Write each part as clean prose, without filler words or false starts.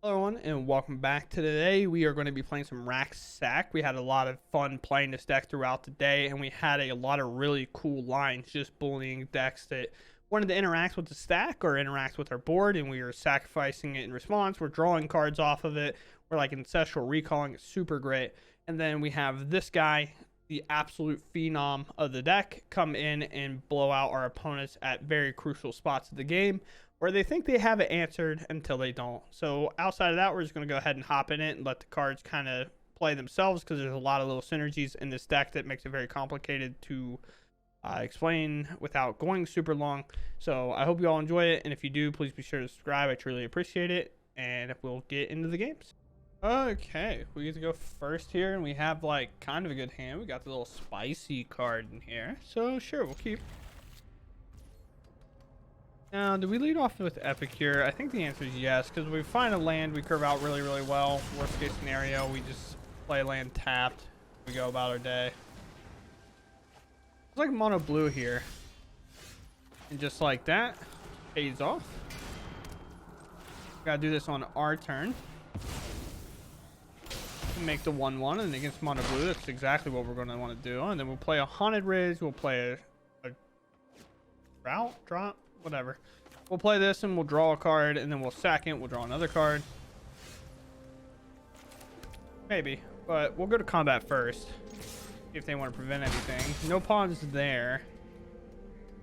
Hello everyone and welcome back. Today we are going to be playing some Rack Sack. We had a lot of fun playing this deck throughout the day, and we had a lot of really cool lines just bullying decks that wanted to interact with the stack or interact with our board, and we were sacrificing it in response. We're drawing cards off of it. We're like ancestral recalling. It's super great. And then we have this guy, the absolute phenom of the deck, come in and blow out our opponents at very crucial spots of the game where they think they have it answered until they don't. So outside of that, we're just going to go ahead and hop in it and let the cards kind of play themselves, because there's a lot of little synergies in this deck that makes it very complicated to explain without going super long. So I hope you all enjoy it, and if you do, please be sure to subscribe. I truly appreciate it, and we'll get into the games. Okay, we get to go first here, and we have like kind of a good hand. We got the little spicy card in here, so sure, we'll keep. Now, do we lead off with Epic here? I think the answer is yes, because we find a land, we curve out really, really well. Worst case scenario, we just play land tapped. We go about our day. It's like mono blue here. And just like that, pays off. Gotta do this on our turn. Make the 1/1, and against mono blue, that's exactly what we're going to want to do. And then we'll play a Haunted Ridge, we'll play a route, drop, whatever. We'll play this and we'll draw a card, and then we'll sack it, we'll draw another card. Maybe, but we'll go to combat first. See if they want to prevent anything. No pawns there.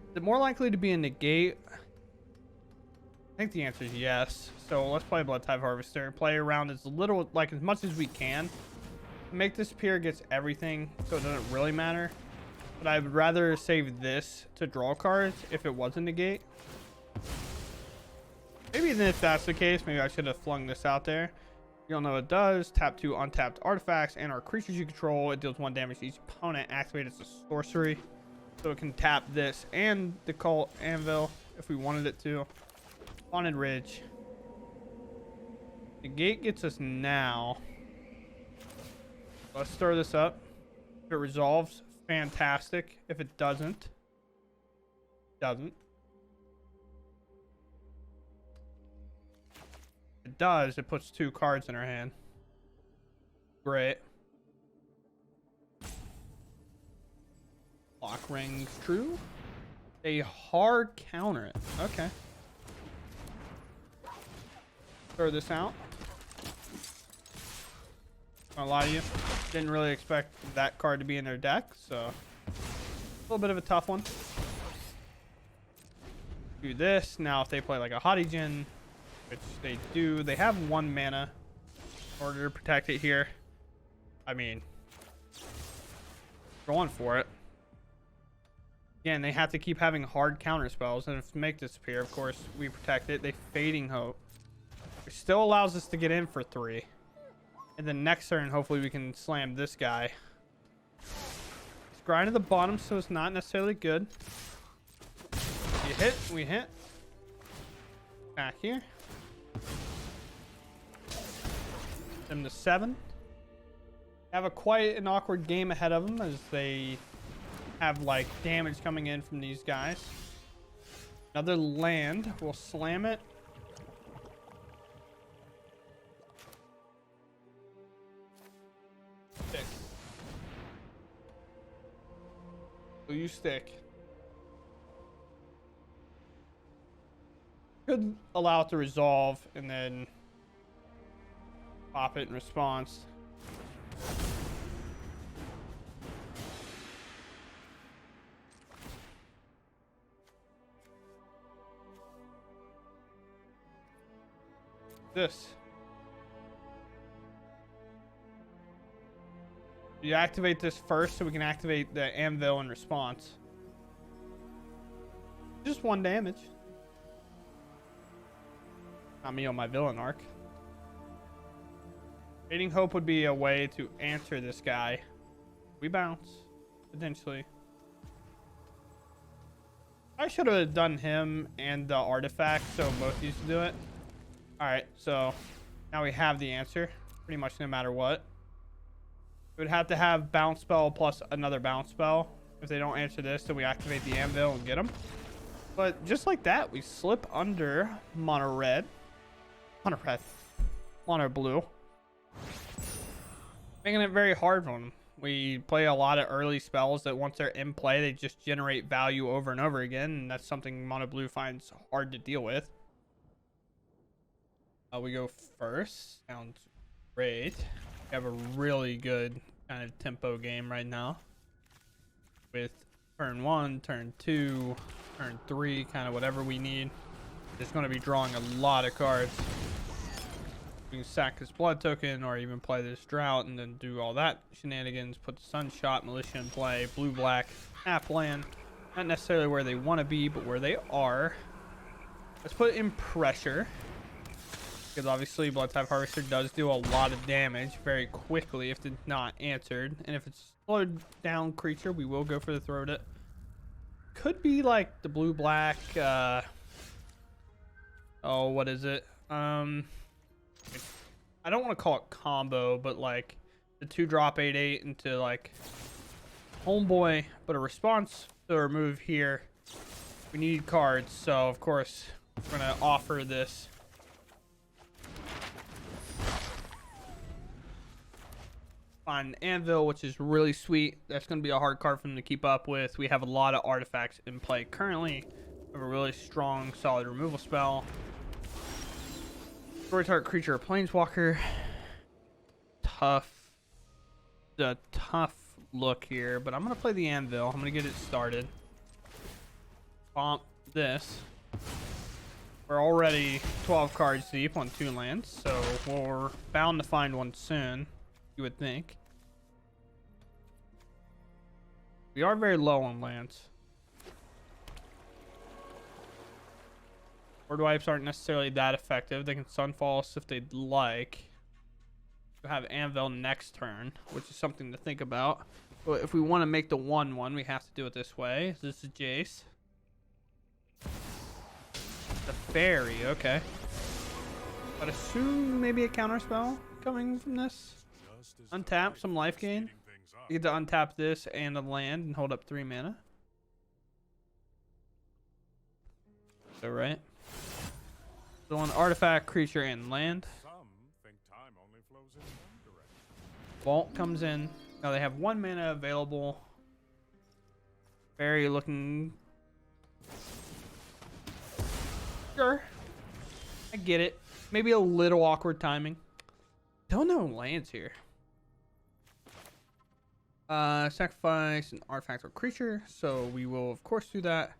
Is it more likely to be a negate? I think the answer is yes. So let's play Blood Tithe Harvester. Play around as little, like as much as we can. Make this pier gets everything, so it doesn't really matter. But I would rather save this to draw cards if it was a negate. Maybe then if that's the case, maybe I should have flung this out there. You'll know it does. Tap 2 untapped artifacts and our creatures you control. It deals 1 damage to each opponent. Activate as a sorcery. So it can tap this and the Cult Anvil if we wanted it to. Haunted Ridge. The gate gets us now. Let's stir this up. If it resolves, fantastic. If it doesn't. If it does, it puts 2 cards in our hand. Great. Lock rings true. A hard counter it. Okay. Throw this out. Gonna lie to you, didn't really expect that card to be in their deck, so a little bit of a tough one. Do this. Now if they play like a Hottigen, which they do, they have 1 mana in order to protect it here. I mean, going for it. Again, they have to keep having hard counter spells, and if they make disappear, of course, we protect it. They Fading Hope, which still allows us to get in for 3. And then next turn, hopefully we can slam this guy. It's grind at the bottom, so it's not necessarily good. You hit, we hit. Back here. Them to 7. Have a quite an awkward game ahead of them, as they have like damage coming in from these guys. Another land. We'll slam it. Stick. Will you stick? Could allow it to resolve and then pop it in response. This. You activate this first so we can activate the Anvil in response. Just 1 damage. Not me on my villain arc. Fading Hope would be a way to answer this guy. We bounce, potentially. I should have done him and the artifact, so both used to do it. Alright, so now we have the answer, pretty much no matter what. We would have to have bounce spell plus another bounce spell. If they don't answer this, then we activate the Anvil and get them. But just like that, we slip under mono red. Mono red. mono blue, making it very hard for them. We play a lot of early spells that once they're in play, they just generate value over and over again, and that's something mono blue finds hard to deal with. We go first. Sounds great. We have a really good kind of tempo game right now with turn 1, turn 2, turn 3, kind of whatever we need. Just going to be drawing a lot of cards. We can sack this blood token or even play this drought and then do all that shenanigans. Put the Sunshot Militia in play. Blue black half land. Not necessarily where they want to be, but where they are. Let's put in pressure, because obviously Blood Type Harvester does do a lot of damage very quickly if it's not answered. And if it's slowed down creature, we will go for the throw it. Could be like the blue black oh, what is it? I don't want to call it combo, but like the 2-drop 8/8 into like Homeboy, but a response to a remove here. We need cards, so of course we're gonna offer this. Find an Anvil, which is really sweet. That's gonna be a hard card for them to keep up with. We have a lot of artifacts in play currently. We have a really strong, solid removal spell. Destroy target creature or planeswalker. A tough look here, but I'm gonna play the Anvil. I'm gonna get it started. Bomb this. We're already 12 cards deep on 2 lands, so we're bound to find one soon, you would think. We are very low on lands. Board wipes aren't necessarily that effective. They can Sunfall us if they'd like. We'll have Anvil next turn, which is something to think about. But if we want to make the 1/1, we have to do it this way. This is Jace. The Fairy, okay. I'd assume maybe a counter spell coming from this. Untap, some life gain. You get to untap this and a land and hold up 3 mana. So right. So an artifact, creature, and land. Vault comes in. Now they have 1 mana available. Fairy looking. Sure. I get it. Maybe a little awkward timing. Don't know lands here. Sacrifice an artifact or creature. So we will of course do that.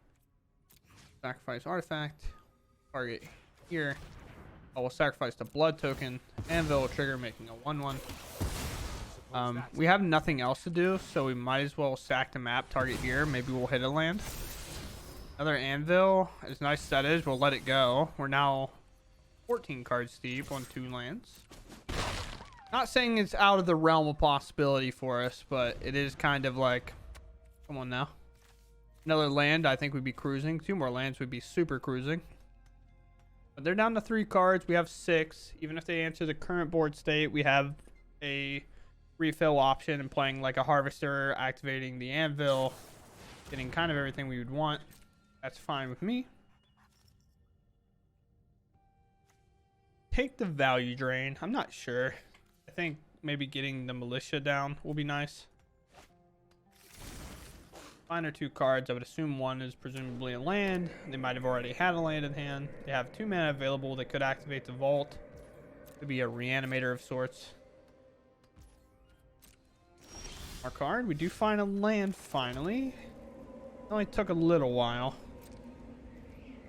Sacrifice artifact. Target here. I will sacrifice the blood token. Anvil will trigger, making a 1/1. We have nothing else to do, so we might as well sack the map. Target here. Maybe we'll hit a land. Another Anvil. As nice as that is, we'll let it go. We're now 14 cards deep on 2 lands. Not saying it's out of the realm of possibility for us, but it is kind of like, come on now. Another land, I think we'd be cruising. 2 more lands would be super cruising. But they're down to 3 cards. We have 6. Even if they answer the current board state, we have a refill option and playing like a Harvester, activating the Anvil, getting kind of everything we would want. That's fine with me. Take the value drain. I'm not sure. I think maybe getting the militia down will be nice. Mine are 2 cards. I would assume 1 is presumably a land. They might have already had a land in hand. They have 2 mana available. They could activate the vault. Could be a reanimator of sorts. Our card. We do find a land finally. It only took a little while.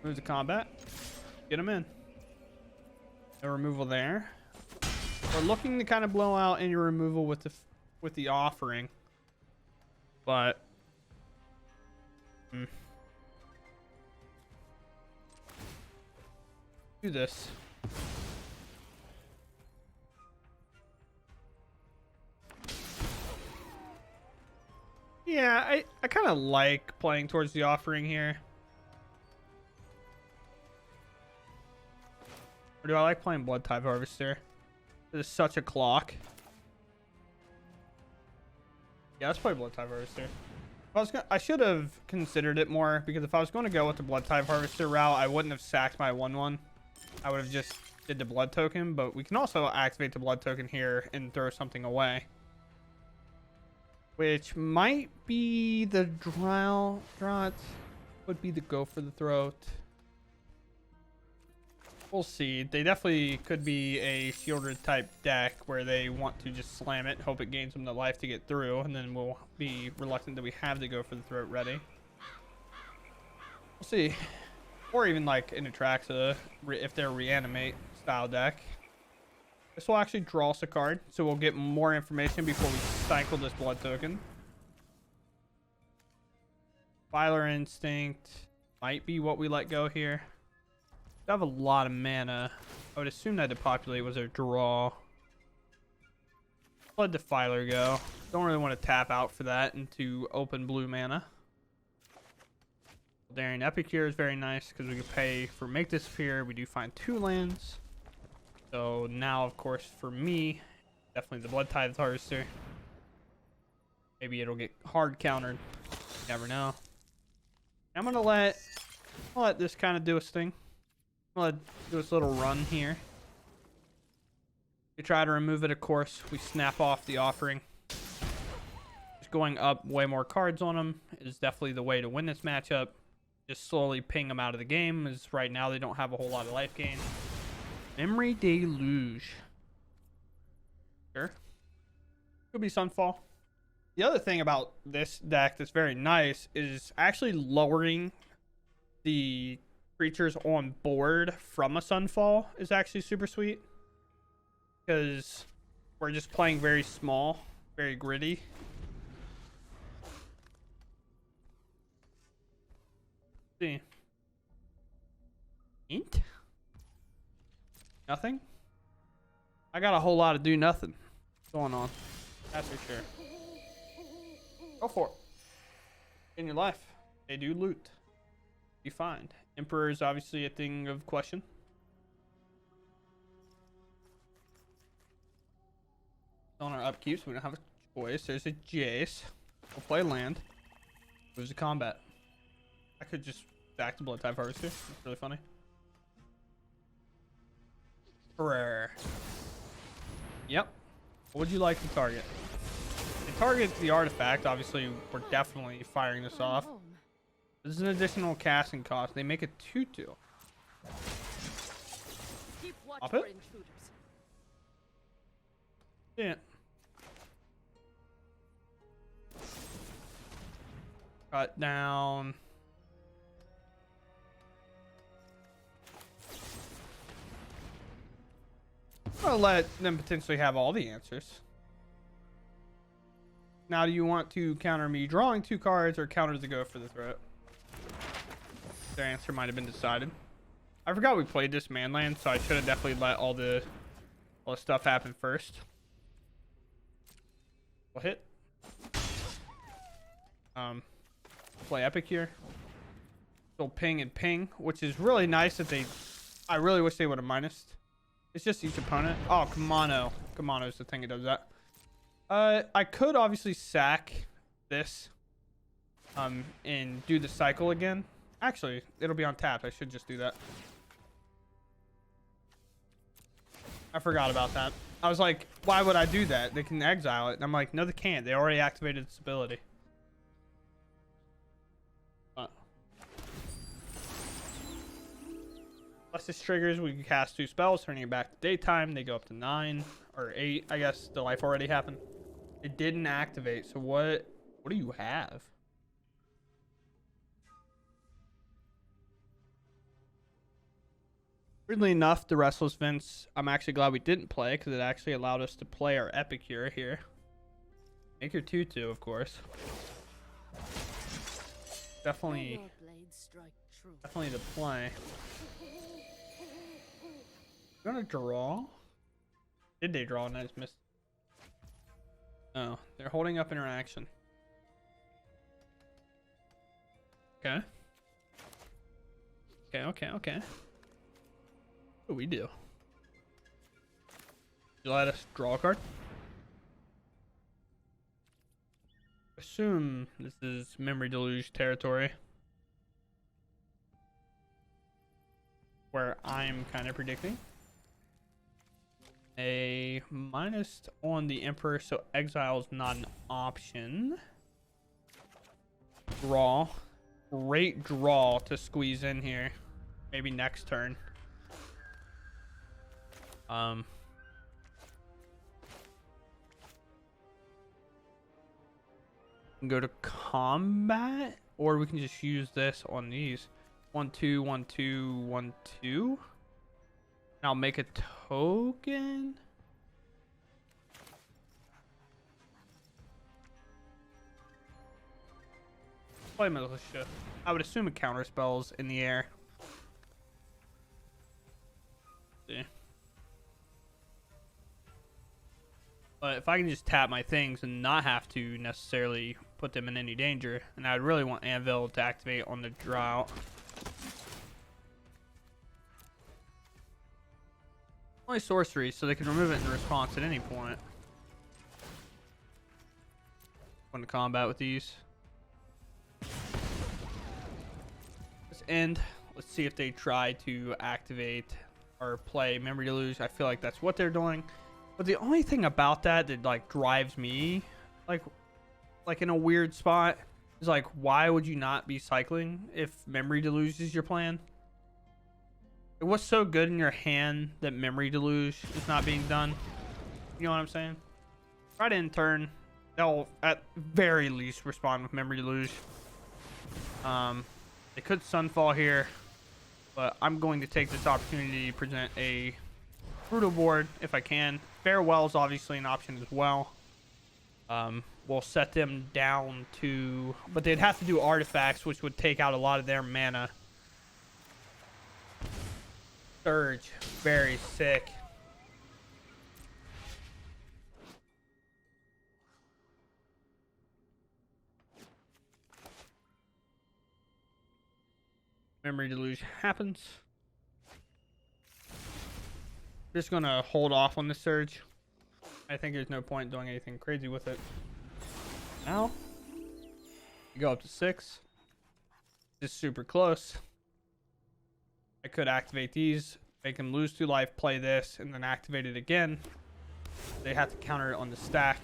Move to combat. Get them in. No removal there. We're looking to kind of blow out any removal with the offering, but do this. Yeah, I kind of like playing towards the offering here. Or do I like playing Blood Type Harvester? This is such a clock. Yeah, let's play Blood Type Harvester. I should have considered it more, because if I was going to go with the Blood Type Harvester route, I wouldn't have sacked my 1/1. I would have just did the blood token, but we can also activate the blood token here and throw something away. Which might be the drought. Would be the go for the throat. We'll see. They definitely could be a shielded type deck where they want to just slam it, hope it gains them the life to get through, and then we'll be reluctant that we have to go for the throat ready. We'll see. Or even like an Atraxa if they're reanimate style deck. This will actually draw us a card, so we'll get more information before we cycle this blood token. Filer Instinct might be what we let go here. I have a lot of mana. I would assume that the populate was a draw. Let the Filer go. Don't really want to tap out for that into open blue mana. Daring Epicure is very nice because we can pay for Make Disappear. We do find 2 lands. So now, of course, for me, definitely the Blood Tithe Harvester. Maybe it'll get hard countered. You never know. I'm gonna let this kind of do its thing. I'm gonna do this little run here. We try to remove it, of course. We snap off the offering. Just going up way more cards on them is definitely the way to win this matchup. Just slowly ping them out of the game, as right now they don't have a whole lot of life gain. Memory Deluge. Sure. Could be Sunfall. The other thing about this deck that's very nice is actually lowering the creatures on board from a Sunfall is actually super sweet. Because we're just playing very small, very gritty. Let's see. Int? Nothing? I got a whole lot of do nothing going on. That's for sure. Go for it. In your life. They do loot. You find. Emperor is obviously a thing of question. On our upkeep, so we don't have a choice. There's a Jace. We'll play land. Moves to combat. I could just stack the Blood Type Harvester. It's really funny. Rare. Yep. What would you like to target? To target the artifact, obviously, we're definitely firing this off. This is an additional casting cost. They make it 2/2. Pop it? Yeah. Cut down. I'll let them potentially have all the answers. Now, do you want to counter me drawing 2 cards or counter the go for the throat? Their answer might have been decided. I forgot we played this manland, so I should have definitely let all the stuff happen first. We'll hit. Play Epic here. So ping and ping, which is really nice that they... I really wish they would have minused. It's just each opponent. Oh, Kamano. Kamano is the thing that does that. I could obviously sack this and do the cycle again. Actually, it'll be on tap. I should just do that. I forgot about that. I was like, why would I do that? They can exile it. And I'm like, no, they can't. They already activated its ability. Unless this triggers, we can cast 2 spells, turning it back to daytime. They go up to 9 or 8. I guess the life already happened. It didn't activate. So what do you have? Weirdly enough, the Restless Vince, I'm actually glad we didn't play because it actually allowed us to play our Epicure here. Make your 2/2, of course. Definitely the play. Gonna draw? Did they draw? And I just missed. Oh, they're holding up interaction. Okay. Okay. What do we do? You let us draw a card? Assume this is Memory Deluge territory. Where I'm kind of predicting. a minus on the Emperor, so exile is not an option. Draw. Great draw to squeeze in here. Maybe next turn. Go to combat, or we can just use this on these. 1 2 1 2 1 2. And I'll make a token. Play militia. I would assume it counter spells in the air. See. But if I can just tap my things and not have to necessarily put them in any danger, and I'd really want Anvil to activate on the drought. Only sorcery, so they can remove it in response at any point. Going to combat with these. Let's end. Let's see if they try to activate or play Memory Deluge. I feel like that's what they're doing. But the only thing about that like drives me like in a weird spot is like, why would you not be cycling if Memory Deluge is your plan? It was so good in your hand that Memory Deluge is not being done. You know what I'm saying? Right in turn, they'll at very least respond with Memory Deluge. They could Sunfall here, but I'm going to take this opportunity to present a brutal board if I can. Farewell is obviously an option as well. We'll set them down to, but they'd have to do artifacts, which would take out a lot of their mana. Surge, very sick. Memory Deluge happens. Just gonna hold off on the surge. I think there's no point doing anything crazy with it. Now, you go up to 6. Just super close. I could activate these, make them lose 2 life, play this, and then activate it again. They have to counter it on the stack.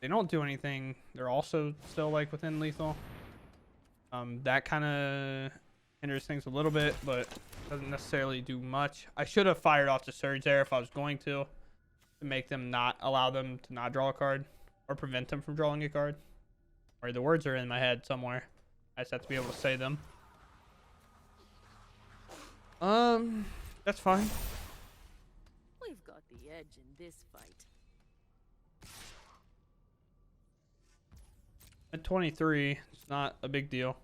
They don't do anything. They're also still like within lethal. That kind of hinders things a little bit, but doesn't necessarily do much. I should have fired off the surge there if I was going to make them not allow them to not draw a card or prevent them from drawing a card. Or the words are in my head somewhere. I just have to be able to say them. That's fine. We've got the edge in this fight. At 23, it's not a big deal.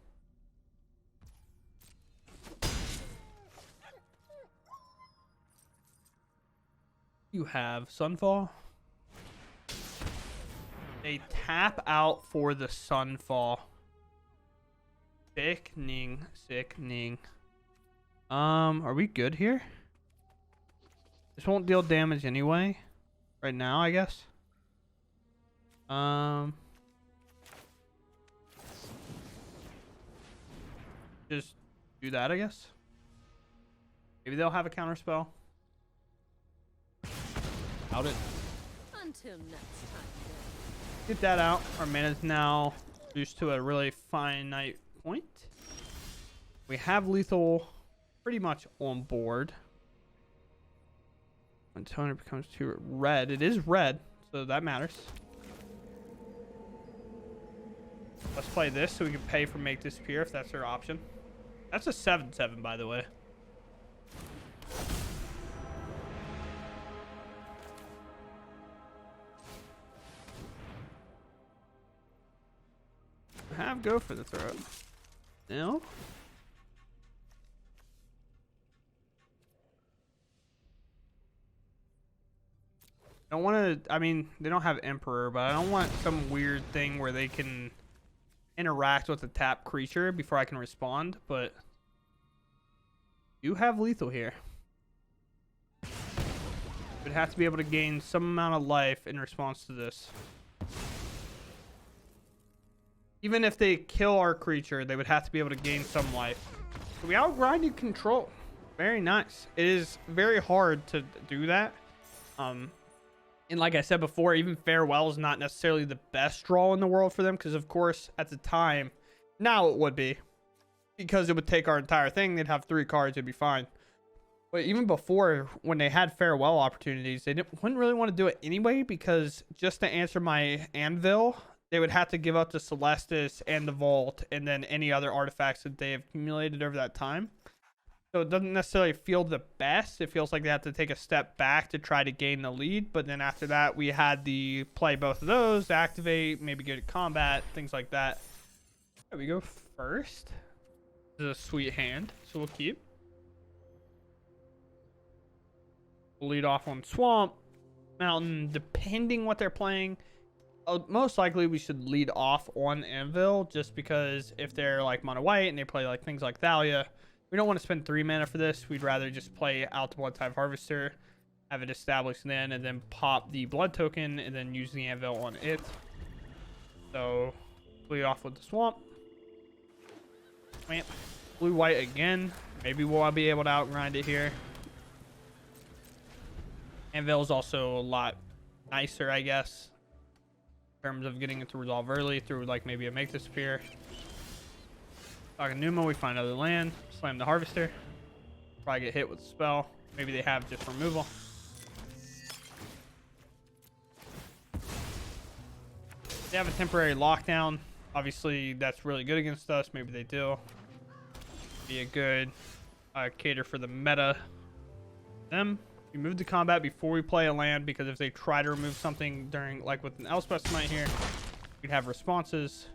You have Sunfall. They tap out for the Sunfall. Sickening, sickening. Are we good here? This won't deal damage anyway. Right now, I guess. Just do that, I guess. Maybe they'll have a counter spell. Out it. Until next time. Get that out. Our mana is now reduced to a really finite point. We have lethal pretty much on board. When toner becomes too red, it is red, so that matters. Let's play this so we can pay for Make Disappear if that's their option. That's a 7/7, by the way. Have go for the throat. No. I don't want to. I mean, they don't have Emperor, but I don't want some weird thing where they can interact with a tap creature before I can respond. But you have lethal here. Would have to be able to gain some amount of life in response to this. Even if they kill our creature, they would have to be able to gain some life. So we outgrinded control. Very nice. It is very hard to do that. And like I said before, even Farewell is not necessarily the best draw in the world for them, because of course at the time, now it would be, because it would take our entire thing. They'd have 3 cards, it'd be fine. But even before, when they had Farewell opportunities, they wouldn't really want to do it anyway, because just to answer my Anvil, they would have to give up the Celestis and the Vault, and then any other artifacts that they have accumulated over that time. So it doesn't necessarily feel the best. It feels like they have to take a step back to try to gain the lead. But then after that, we had the play both of those, activate, maybe get at combat, things like that. There we go first. This is a sweet hand, so we'll keep. We'll lead off on Swamp, Mountain, depending what they're playing. Most likely we should lead off on Anvil, just because if they're like mono white and they play like things like Thalia, we don't want to spend 3 mana for this. We'd rather just play out the Blood Type Harvester, have it established then, and then pop the Blood token, and then use the Anvil on it. So, lead off with the Swamp. Blue-white again. Maybe we'll be able to outgrind it here. Anvil is also a lot nicer, I guess, in terms of getting it to resolve early through like maybe a Make Disappear. Talking Numa, we find another land, slam the Harvester, probably get hit with the spell. Maybe they have just removal. They have a temporary lockdown. Obviously, that's really good against us. Maybe they do. Be a good cater for the meta. Them. We move to combat before we play a land, because if they try to remove something during, like with an Elspeth Smite here, we'd have responses.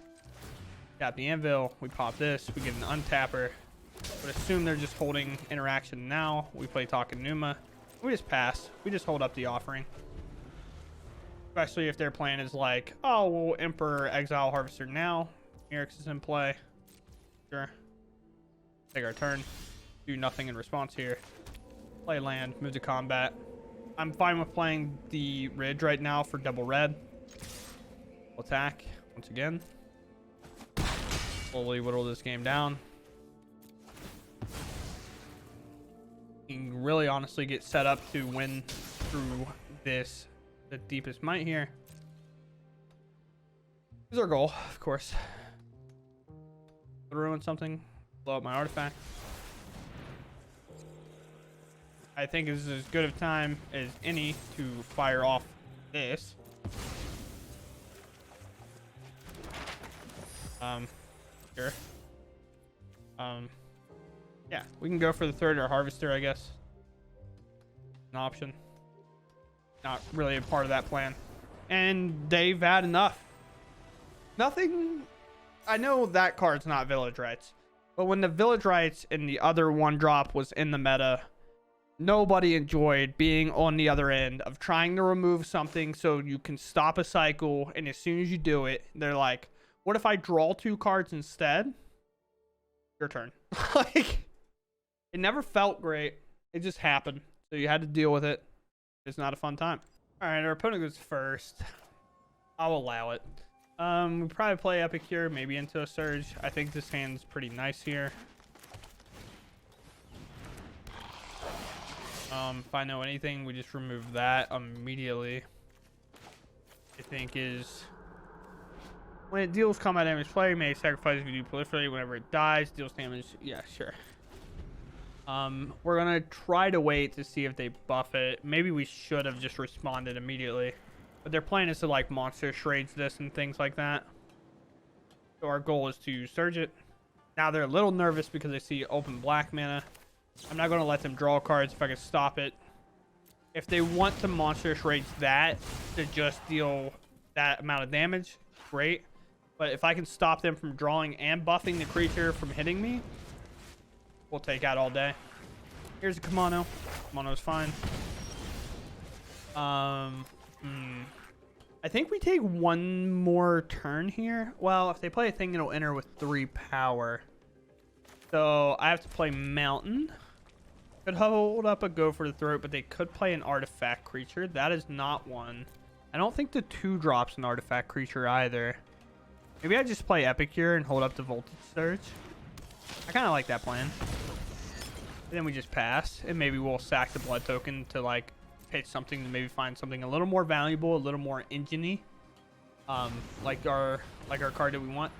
Tap the Anvil, we pop this, we get an untapper. But assume they're just holding interaction now. We play Talking Numa. We just pass. We just hold up the offering. Especially if their plan is like, oh, we'll Emperor Exile Harvester now. Mirix is in play. Sure. Take our turn. Do nothing in response here. Play land, move to combat. I'm fine with playing the Ridge right now for double red. We'll attack once again. Slowly whittle this game down. You can really honestly get set up to win through this, the deepest might here. This is our goal, of course. Ruin something, blow up my artifact. I think this is as good of time as any to fire off this. Sure. Yeah, we can go for the third or Harvester, I guess. An option. Not really a part of that plan. And they've had enough. Nothing. I know that card's not Village Rites, but when the Village Rites and the other one drop was in the meta, nobody enjoyed being on the other end of trying to remove something so you can stop a cycle, and as soon as you do it, they're like, what if I draw 2 cards instead? Your turn. Like, it never felt great. It just happened. So you had to deal with it. It's not a fun time. Alright, our opponent goes first. I'll allow it. We probably play Epicure, maybe into a Surge. I think this hand's pretty nice here. If I know anything, we just remove that immediately. I think is when it deals combat damage, player may sacrifice if you do proliferate. Whenever it dies, deals damage. Yeah, sure. We're gonna try to wait to see if they buff it. Maybe we should have just responded immediately, but their plan is to like monster shreds this and things like that. So our goal is to surge it. Now they're a little nervous because they see open black mana. I'm not going to let them draw cards if I can stop it. If they want to monster shreds that to just deal that amount of damage, great. But if I can stop them from drawing and buffing the creature from hitting me, we'll take out all day. Here's a Kimono. Kimono's fine. I think we take 1 more turn here. Well, if they play a thing, it'll enter with 3 power. So I have to play Mountain. Could hold up a Go for the Throat, but they could play an artifact creature. That is not one. I don't think the 2 drops an artifact creature either. Maybe I just play Epicure and hold up the Voltage Surge. I kind of like that plan. And then we just pass, and maybe we'll sack the blood token to like pitch something to maybe find something a little more valuable, a little more engine-y. Like our card that we want.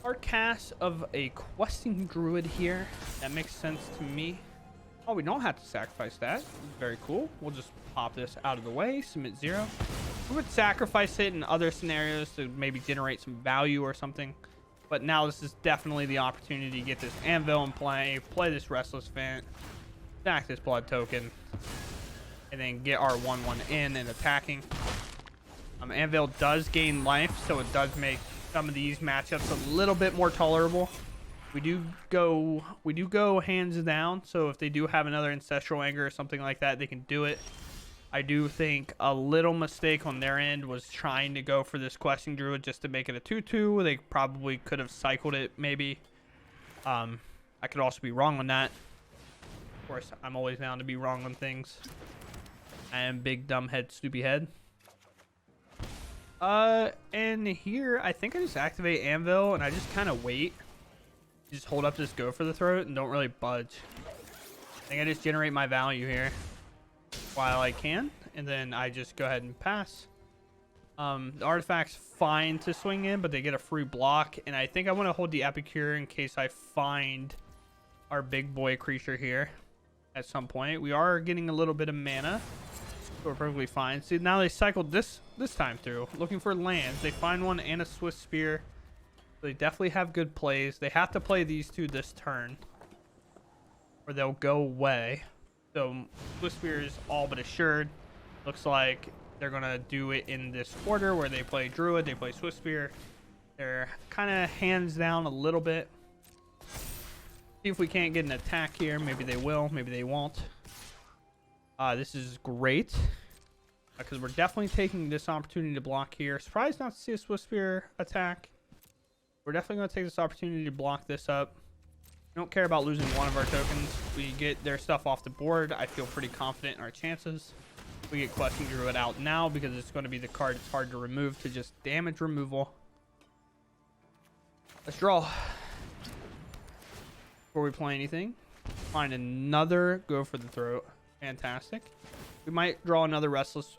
Our cast of a questing druid here. That makes sense to me. Oh, we don't have to sacrifice that. Very cool. We'll just pop this out of the way. Submit 0. We would sacrifice it in other scenarios to maybe generate some value or something. But now this is definitely the opportunity to get this anvil in play. Play this restless vent. Stack this blood token. And then get our 1/1 in and attacking. Anvil does gain life, so it does make some of these matchups a little bit more tolerable. We do go hands down, so if they do have another Ancestral Anger or something like that, they can do it. I do think a little mistake on their end was trying to go for this Questing Druid just to make it a 2/2. They probably could have cycled it, maybe. I could also be wrong on that. Of course, I'm always down to be wrong on things. I am big, dumb head, stupid head. And here, I think I just activate Anvil, and I just kind of wait. Just hold up this Go for the Throat and don't really budge. I think I just generate my value here while I can, and then I just go ahead and pass. The artifact's fine to swing in, but they get a free block, and I think I want to hold the Epicure in case I find our big boy creature here at some point. We are getting a little bit of mana, so we're perfectly fine. See, now they cycled this time through, looking for lands. They find one and a Swift Spear. So they definitely have good plays. They have to play these two this turn, or they'll go away. So Swift Spear is all but assured. Looks like they're gonna do it in this order where they play Druid, they play Swift Spear. They're kind of hands down a little bit. See if we can't get an attack here. Maybe they will, maybe they won't. This is great because we're definitely taking this opportunity to block here. Surprised not to see a Swift Spear attack. We're definitely going to take this opportunity to block this up. We don't care about losing one of our tokens. We get their stuff off the board. I feel pretty confident in our chances. We get Questing Druid out now because it's going to be the card it's hard to remove to just damage removal. Let's draw. Before we play anything, find another Go for the Throat. Fantastic. We might draw another Restless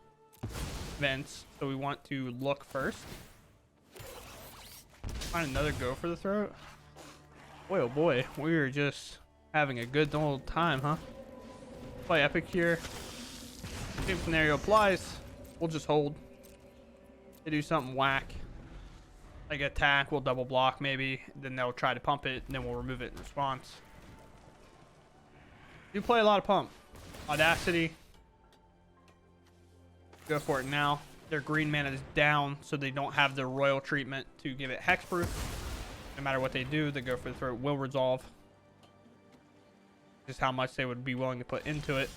Vents, so we want to look first. Find another Go for the Throat. Boy, oh boy, we are just having a good old time, huh? Play Epic here. Same scenario applies. We'll just hold. They do something whack, like attack. We'll double block maybe. Then they'll try to pump it, and then we'll remove it in response. You play a lot of pump. Audacity. Go for it now. Their green mana is down, so they don't have the royal treatment to give it hexproof. No matter what they do, the Go for the Throat will resolve. Just how much they would be willing to put into it.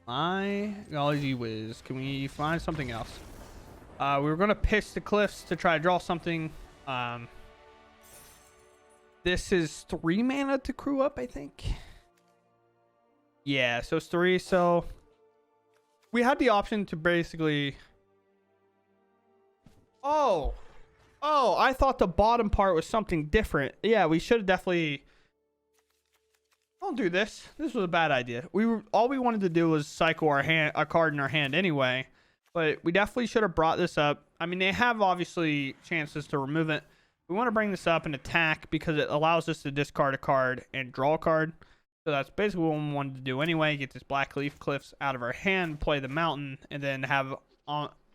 My golly whiz. Can we find something else? We were going to pitch the Cliffs to try to draw something. This is 3 mana to crew up, I think. Yeah, so it's 3. So we had the option to basically... Oh, I thought the bottom part was something different. Yeah, we should have definitely... Don't do this. This was a bad idea. All we wanted to do was cycle a card in our hand anyway. But we definitely should have brought this up. I mean, they have obviously chances to remove it. We want to bring this up and attack because it allows us to discard a card and draw a card. So that's basically what we wanted to do anyway. Get this Blackleaf Cliffs out of our hand, play the mountain, and then have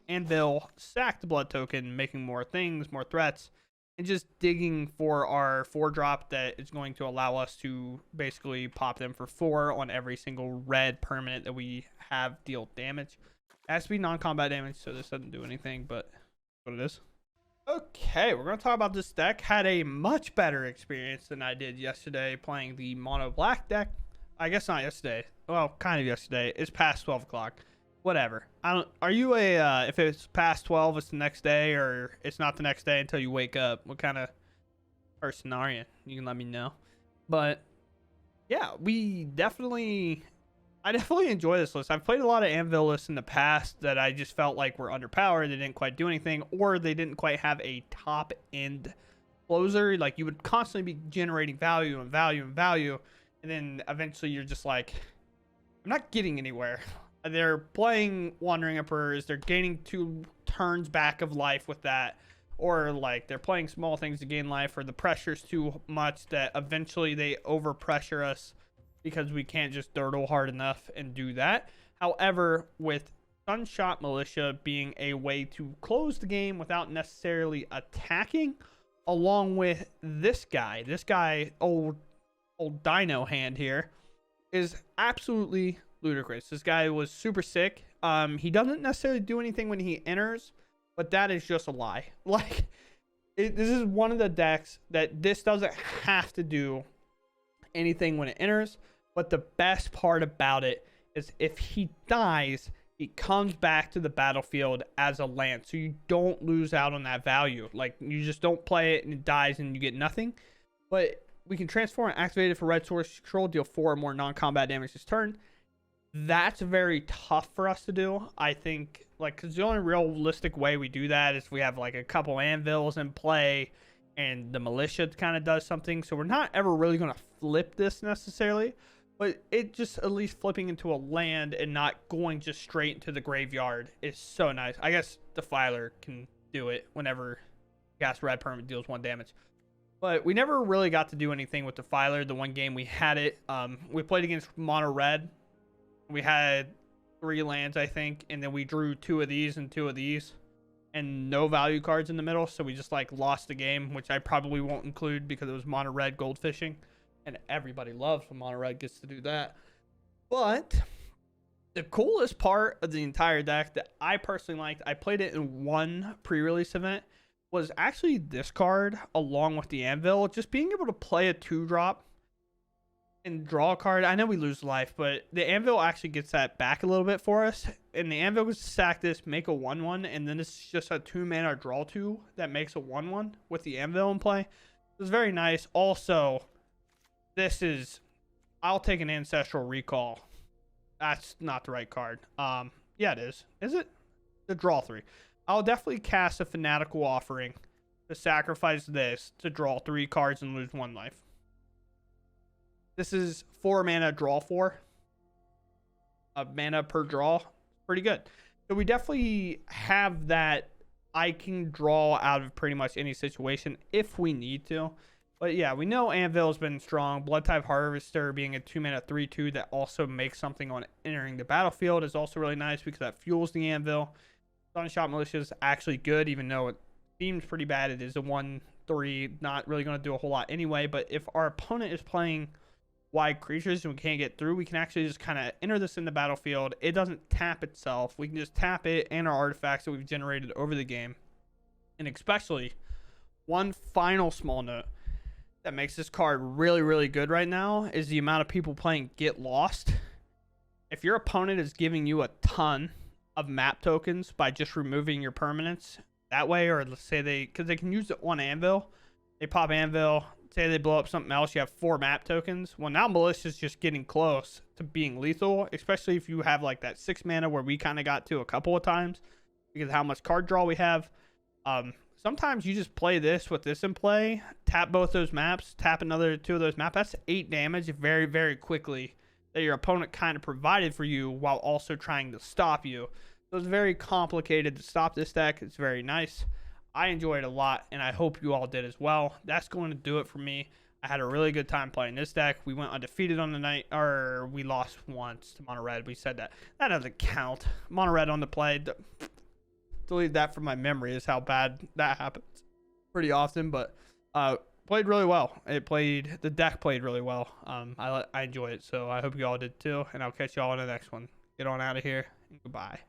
Anvil sack the blood token, making more things, more threats, and just digging for our 4-drop that is going to allow us to basically pop them for 4 on every single red permanent that we have deal damage. It has to be non-combat damage, so this doesn't do anything, but what it is. Okay, we're going to talk about this deck. Had a much better experience than I did yesterday playing the mono black deck. I guess not yesterday. Well, kind of yesterday. It's past 12 o'clock. Whatever. Are you if it's past 12, it's the next day, or it's not the next day until you wake up? What kind of person are you? You can let me know. But yeah, I definitely enjoy this list. I've played a lot of Anvil lists in the past that I just felt like were underpowered. They didn't quite do anything, or they didn't quite have a top end closer. Like, you would constantly be generating value and value and value, and then eventually you're just like, I'm not getting anywhere. They're playing Wandering Emperors. They're gaining 2 turns back of life with that. Or like they're playing small things to gain life, or the pressure's too much that eventually they overpressure us because we can't just dirtle hard enough and do that. However, with Sunshot Militia being a way to close the game without necessarily attacking, along with this guy, old Dino Hand here, is absolutely ludicrous. This guy was super sick. He doesn't necessarily do anything when he enters, but that is just a lie. Like, this is one of the decks that this doesn't have to do anything when it enters, but the best part about it is if he dies, he comes back to the battlefield as a land, so you don't lose out on that value. Like, you just don't play it and it dies and you get nothing. But we can transform and activate it for red source control, deal 4 or more non-combat damage this turn. That's very tough for us to do, I think, like, because the only realistic way we do that is we have like a couple anvils in play and the militia kind of does something. So we're not ever really going to flip this necessarily, but it just at least flipping into a land and not going just straight into the graveyard is so nice. I guess Defiler can do it whenever Gas Red Permanent deals 1 damage. But we never really got to do anything with Defiler. The one game we had it, we played against Mono Red. We had 3 lands, I think, and then we drew 2 of these and 2 of these, and no value cards in the middle, so we just like lost the game, which I probably won't include because it was mono red gold fishing, and everybody loves when mono red gets to do that. But the coolest part of the entire deck that I personally liked, I played it in one pre-release event, was actually this card along with the Anvil. Just being able to play a 2-drop and draw a card. I know we lose life, but the Anvil actually gets that back a little bit for us. And the Anvil gets to sack this, make a 1/1, and then it's just a 2-mana draw 2 that makes a 1/1 with the Anvil in play. It's very nice. Also, this is, I'll take an Ancestral Recall. That's not the right card. Yeah, it is. Is it? The draw 3. I'll definitely cast a Fanatical Offering to sacrifice this to draw 3 cards and lose 1 life. This is 4 mana, draw 4. Mana per draw. Pretty good. So we definitely have that. I can draw out of pretty much any situation if we need to. But yeah, we know Anvil's been strong. Bloodtide Harvester being a 2-mana 3/2 that also makes something on entering the battlefield is also really nice because that fuels the Anvil. Sunshot Militia is actually good, even though it seems pretty bad. It is a 1/3, not really going to do a whole lot anyway. But if our opponent is playing wide creatures and we can't get through, we can actually just kind of enter this in the battlefield. It doesn't tap itself. We can just tap it and our artifacts that we've generated over the game. And especially, one final small note that makes this card really, really good right now is the amount of people playing Get Lost. If your opponent is giving you a ton of map tokens by just removing your permanents that way, or let's say because they can use it on Anvil, they pop Anvil, say they blow up something else, you have 4 map tokens. Well, now Militia's just getting close to being lethal, especially if you have like that 6 mana where we kind of got to a couple of times because of how much card draw we have. Sometimes you just play this with this in play, tap both those maps, tap another 2 of those maps. That's 8 damage very, very quickly that your opponent kind of provided for you while also trying to stop you. So it's very complicated to stop this deck. It's very nice. I enjoyed it a lot, and I hope you all did as well. That's going to do it for me. I had a really good time playing this deck. We went undefeated on the night, or we lost once to Mono Red. We said that. That doesn't count. Mono Red on the play. Delete that from my memory is how bad that happens pretty often, but played really well. The deck played really well. I enjoyed it, so I hope you all did too, and I'll catch you all in the next one. Get on out of here, and goodbye.